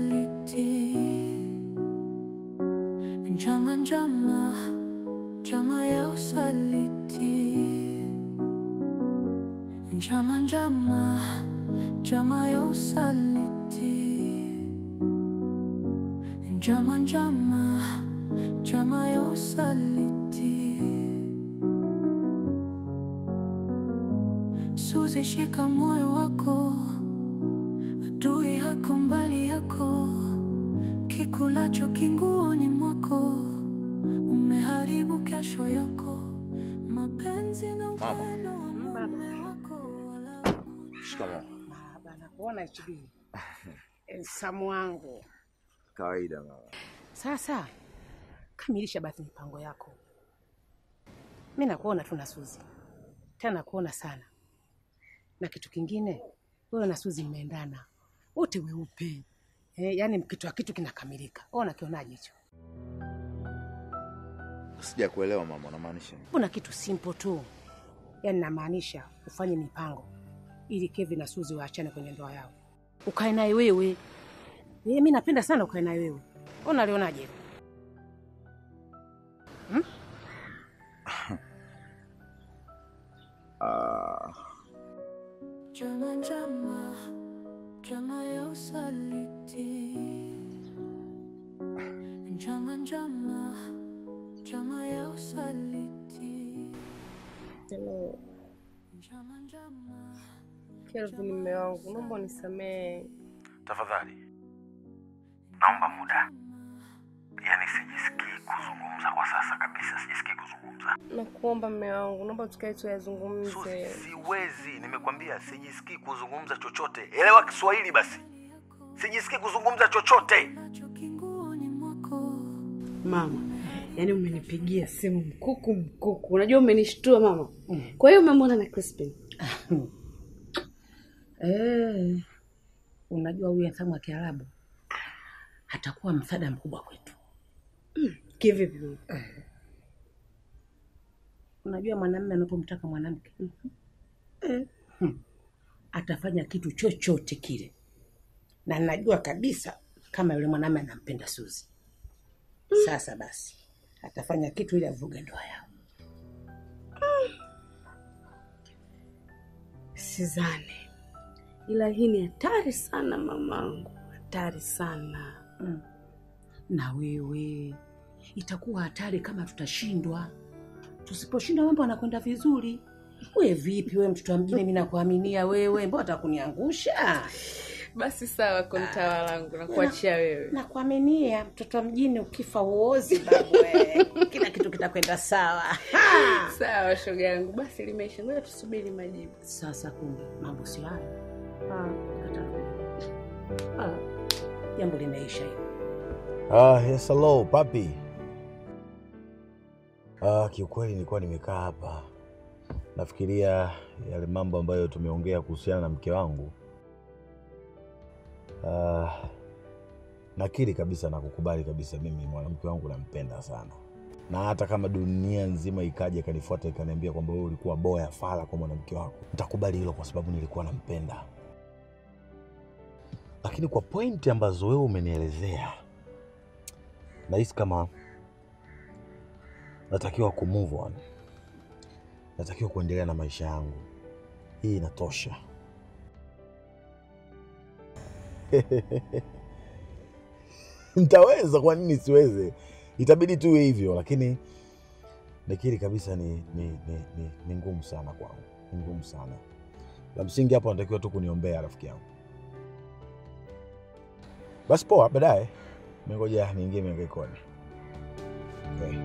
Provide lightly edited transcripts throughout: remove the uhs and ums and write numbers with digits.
usaliti. Njama njama, njama ya usaliti. Njama njama, njama ya usaliti. Njama njama, njama ya usaliti. Suzi, shika moyo wako, adui hako mbali yako, kikulacho kinguoni mwako, umeharibu kesho yako. Mapenzi na upendo wa mume wako. Shikamoo. Bana, kuona chibi. Samu wangu. Kawaida mama. Sasa kamilisha basi mipango yako. Mimi nakuona tu na Suzi. Tena kuona sana. Na kitu kingine, wewe na Suzi mmeendana. Wote weupe. Yaani kitu kinakamilika. Wewe unakionaje hicho? Sijakuelewa mama, unamaanisha nini? Kuna kitu simple tu. Yaani namaanisha ufanye mipango ili Kevin na Suzi waachane kwenye ndoa yao. Ukae naye wewe. Mimi napenda sana ukae naye wewe. Unalionaje? Njama njama, njama ya usaliti. Njama njama, njama ya usaliti. Hello. Njama njama. Kelvin, mume wangu, naomba unisamehe. Tafadhali. Naomba muda. Yaani sijisikii kuzungumza kwa sasa kabisa, sijisikii kuzungumza. Nakuomba mume wangu, naomba tukae tuyazungumze. Siwezi, nimekwambia sijisikii kuzungumza chochote. Elewa Kiswahili basi. Sijisikii kuzungumza chochote. Mama, yani umenipigia simu mkuku. Unajua umenishtua mama. Kwa hiyo umemwona na Crispin? Unajua huyu Athamu wa Kiarabu atakuwa msaada mkubwa kwetu. Kivipi? Unajua mwanamume anapomtaka mwanamke atafanya kitu chochote kile. Na najua kabisa kama yule mwanamume anampenda Suzi. Sasa basi atafanya kitu ili avuge ndoa yao. Sizani. Ila hii ni hatari sana mamangu. Hatari sana. Na wewe itakuwa hatari kama tutashindwa. Tusiposhindwa mambo yanakwenda vizuri. Wewe vipi wewe mtoto wa mjini, mimi nakuaminia wewe, mbona utakuniangusha? Basi sawa kontawa langu, nakuachia wewe. Nakuaminia mtoto wa mjini, ukifa uozi babu wewe. Kila kitu kitakwenda sawa. Sawa shoga yangu, basi limeisha, ngoja tusubiri majibu. Sasa kumbe mambo si hayo. Jambo limeisha hiyo. Yes, hello, papi. Kiukweli nilikuwa nimekaa hapa nafikiria yale mambo ambayo tumeongea kuhusiana na mke wangu. Nakiri kabisa na kukubali kabisa mimi mwanamke wangu nampenda sana. Na hata kama dunia nzima ikaje kanifuata ikaniambia kwamba wewe ulikuwa boya fala kwa mwanamke wako, nitakubali hilo kwa sababu nilikuwa nampenda. Lakini kwa pointi ambazo wewe umenielezea, nahisi kama natakiwa kumove on. Natakiwa kuendelea na maisha yangu. Hii inatosha. Nitaweza, kwa nini siweze? Itabidi tu hivyo, lakini nakiri kabisa ni ngumu sana kwangu. Ni ngumu sana. La msingi hapa natakiwa tu kuniombea rafiki yangu. Basi poa, baadaye. Ngoja niingie mengekoni. Okay.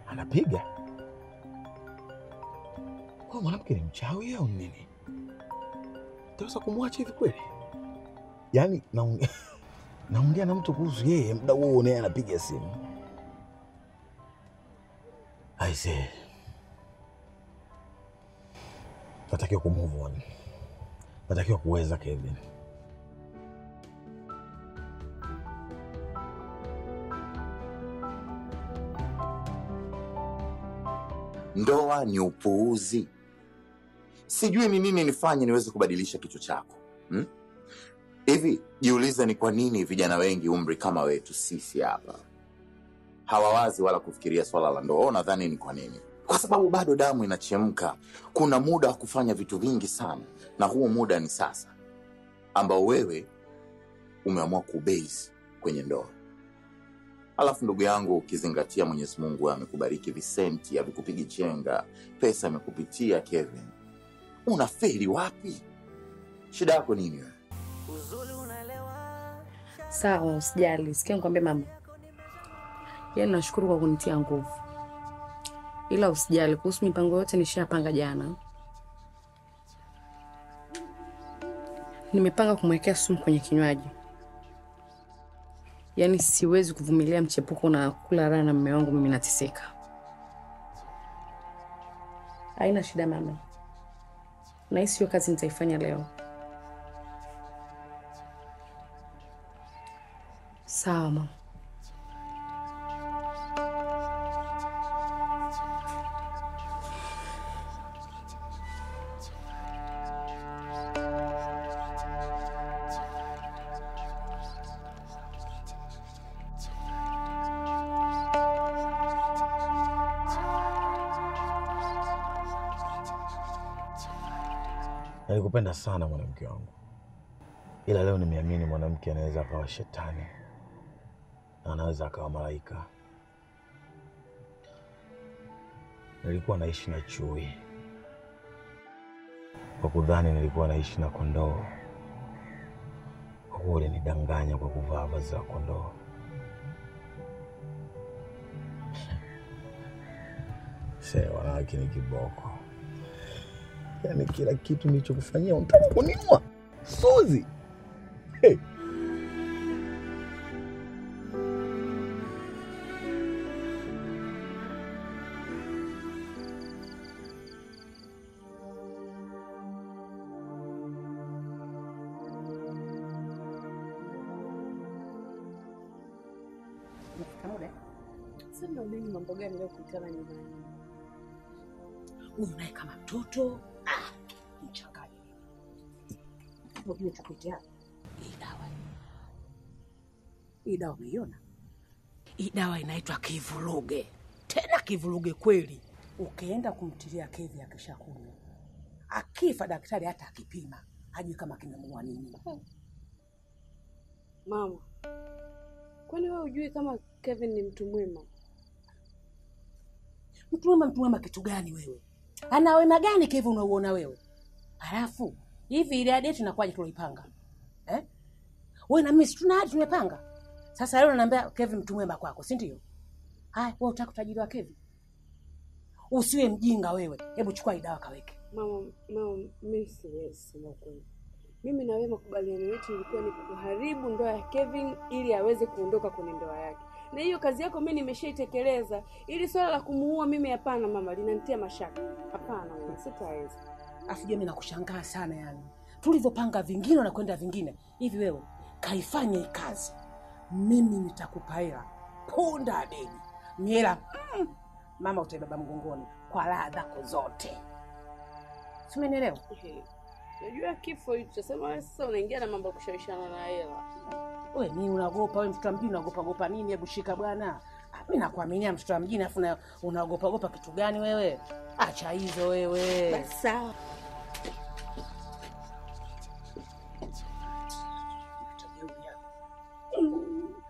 Anapiga. Kwa mwanamke ni mchawi au nini? Taweza kumwacha hivi kweli? Yaani naongea na mtu kuhusu yeye, muda huo naye anapiga simu. Aise. Natakiwa kumove on. Natakiwa kuweza Kevin. Ndoa ni upuuzi. Sijui ni nini nifanye niweze kubadilisha kichwa chako. Hivi jiulize, ni kwa nini vijana wengi umri kama wetu sisi hapa hawawazi wala kufikiria swala la ndoa? Nadhani ni kwa nini? Kwa sababu bado damu inachemka. Kuna muda wa kufanya vitu vingi sana, na huo muda ni sasa, ambao wewe umeamua kubase kwenye ndoa. Alafu ndugu yangu, ukizingatia Mwenyezi Mungu amekubariki visenti, avikupigi chenga, pesa imekupitia Kevin, unafeli wapi? Shida yako nini wewe? Sawa, usijali. Sikia nikwambie mama. Yaani nashukuru kwa kunitia nguvu. Ila usijali, kuhusu mipango yote nishapanga jana. Nimepanga kumwekea sumu kwenye kinywaji. Yaani siwezi kuvumilia mchepuko na kula raha na mume wangu, mimi nateseka. Haina shida mama. Na hii sio kazi nitaifanya leo. Sawa mama. Nalikupenda sana mwanamke wangu. Ila leo nimeamini mwanamke anaweza akawa shetani na anaweza akawa malaika. Nilikuwa naishi na chui kwa kudhani nilikuwa naishi na kondoo. Kwa kuwa ulinidanganya kwa kuvaa vazi la kondoo. Sewa, wanawake ni kiboko. Yaani kila kitu nilichokufanyia unataka kuniua. Suzi. Hey. Sasa nini mambo gani leo kukutana nyumbani? Unaye kama mtoto. Mchanganye. Mbona tukuitia? Hii dawa umeiona? Hii dawa inaitwa kivuruge. Tena kivuruge kweli. Ukienda kumtilia Kevi akishakunywa, akifa daktari hata akipima hajui kama kimemuua nini. Mama, kwani wewe hujui kama Kevin ni mtu mwema? Mtu mwema kitu gani wewe? Ana wema gani Kevin unauona wewe? Alafu hivi ile date inakuwaje tuloipanga? Wewe na mimi tuna hadi tumepanga. Sasa leo unaniambia Kevin mtu mwema kwako, si ndio? Haya, wewe unataka utajiri wa Kevin? Usiwe mjinga wewe. Hebu chukua hii dawa kaweke. Mama, mimi siwezi na kweli. Mimi na wewe makubaliano yetu ilikuwa ni kuharibu ndoa ya Kevin ili aweze kuondoka kwenye ndoa yake. Na hiyo kazi yako mimi nimeshaitekeleza. Ili swala la kumuua mimi hapana mama, linanitia mashaka. Hapana mama, sitaweza. Afuje mimi nakushangaa sana yani. Tulivyopanga vingine na kwenda vingine. Hivi wewe kaifanye hii kazi. Mimi nitakupa hela. Punda deni. Miela mama utaibeba mgongoni kwa raha zako zote. Simenielewa? Najua kifo hicho. Sema wewe sasa unaingia na mambo kushawishana na hela. Wewe nini unaogopa? Wewe mtoto wa mjini unaogopa nini? Hebu shika bwana. Mimi nakuaminia mtoto wa mjini afu unaogopa kitu gani wewe? Acha hizo wewe. Basi sawa.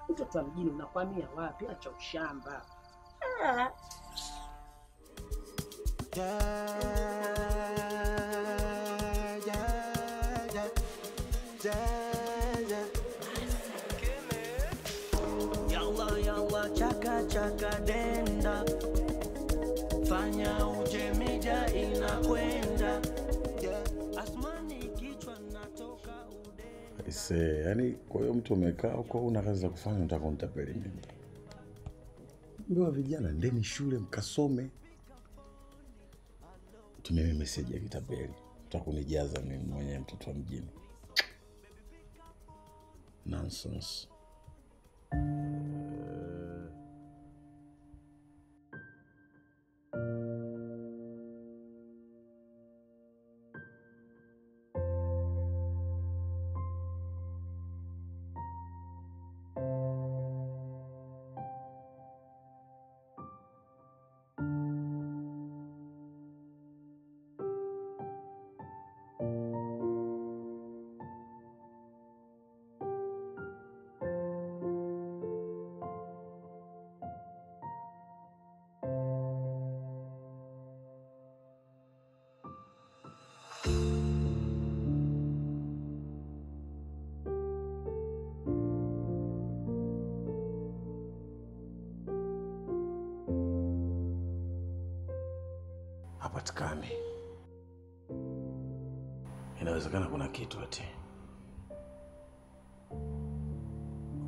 Mtoto wa mjini unakwamia wapi? Acha ushamba. Yalla chaka chaka denda, fanya ujemija inakwenda, asmani kichwa natoka Aise, yani kwa hiyo mtu umekaa huko una kazi za kufanya unataka kunitapeli mimi. Mbona vijana ndeni shule mkasome. Tumeme message ya kitapeli. Utakunijaza mimi mwenyewe mtoto wa mjini. Nonsense. haiwezekani. Inawezekana kuna kitu ati.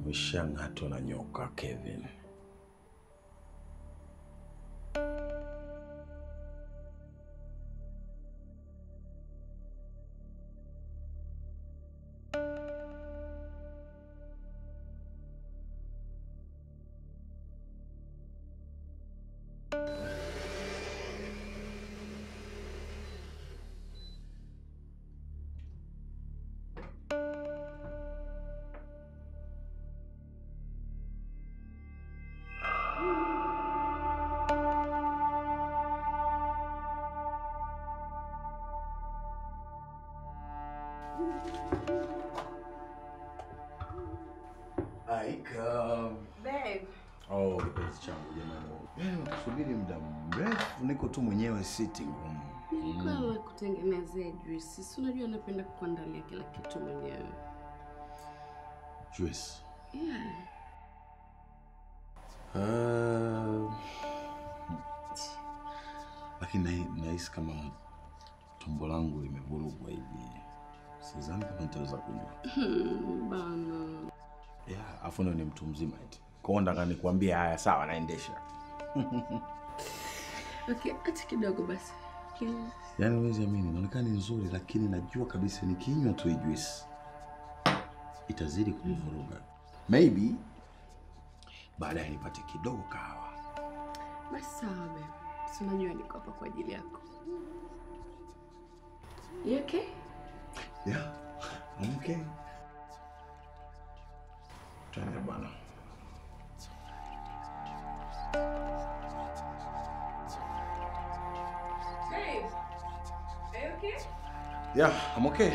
Umeshang'atwa na nyoka, Kevin. Aika. Babe. Oh, kipenzi changu jamani. Kusubiri muda mrefu, niko tu mwenyewe sitting room. Nilikuwa nakutengenezea juice. Si unajua napenda kuandalia kila kitu mwenyewe. Juice? Yeah. Lakini nahisi kama tumbo langu limevurugwa hivi. Sidhani kama nitaweza kunywa. Bana. Yeah, afu ni mtu mzima eti. Kwa nataka nikwambie haya sawa naendesha. Okay, acha kidogo basi. Please. Yaani wewe amini, inaonekana nzuri lakini najua kabisa nikinywa tu juice itazidi kunivuruga. Maybe baadaye nipate kidogo kahawa. Basi sawa babe. Si unajua niko hapa kwa ajili yako. You okay? Yeah, I'm okay. Twende bwana. Babe, are you okay? Yeah, I'm okay.